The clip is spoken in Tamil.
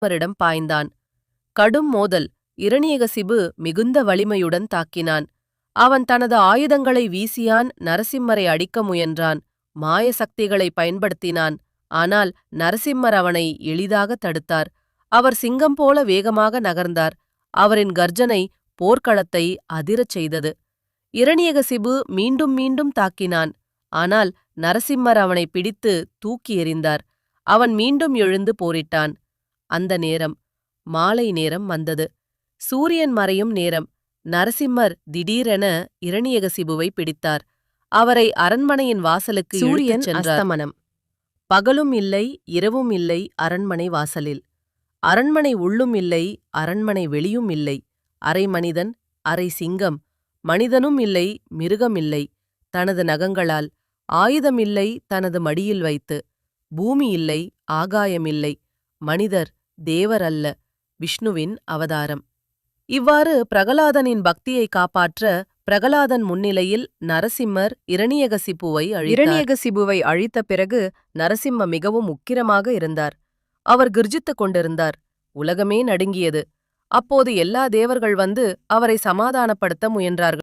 நரசிம்மரிடம் பாய்ந்தான். கடும் மோதல். இரணியகசிபு மிகுந்த வலிமையுடன் தாக்கினான். அவன் தனது ஆயுதங்களை வீசியான். நரசிம்மரை அடிக்க முயன்றான். மாய சக்திகளை பயன்படுத்தினான். ஆனால் நரசிம்மர் அவனை எளிதாக தடுத்தார். அவர் சிங்கம் போல வேகமாக நகர்ந்தார். அவரின் கர்ஜனை போர்க்களத்தை அதிரச் செய்தது. இரணியகசிபு மீண்டும் மீண்டும் தாக்கினான். ஆனால் நரசிம்மர் அவனை பிடித்து தூக்கி எறிந்தார். அவன் மீண்டும் எழுந்து போரிட்டான். அந்த நேரம் மாலை நேரம் வந்தது. சூரியன் மறையும் நேரம். நரசிம்மர் திடீரென இரணியகசிபுவை பிடித்தார். அவரை அரண்மனையின் வாசலுக்கு சூரியன் இழுத்துச் சென்றார். அஸ்தமனம். பகலும் இல்லை, இரவும் இல்லை அரண்மனை வாசலில். அரண்மனை உள்ளும் இல்லை, அரண்மனை வெளியும் இல்லை. அரை மனிதன், அரை சிங்கம். மனிதனும் இல்லை, மிருகம் இல்லை. தனது நகங்களால். ஆயுதம் இல்லை, தனது மடியில் வைத்து. பூமி இல்லை, ஆகாயமில்லை. மனிதர், தேவர் அல்ல, விஷ்ணுவின் அவதாரம். இவ்வாறு பிரகலாதனின் பக்தியை காப்பாற்ற பிரகலாதன் முன்னிலையில் நரசிம்மர் இரணியகசிபுவை அழித்தார். இரணியகசிபுவை அழித்த பிறகு நரசிம்ம மிகவும் உக்கிரமாக இருந்தார். அவர் கர்ஜித்துக் கொண்டிருந்தார். உலகமே நடுங்கியது. அப்போது எல்லா தேவர்கள் வந்து அவரை சமாதானப்படுத்த முயன்றார்கள்.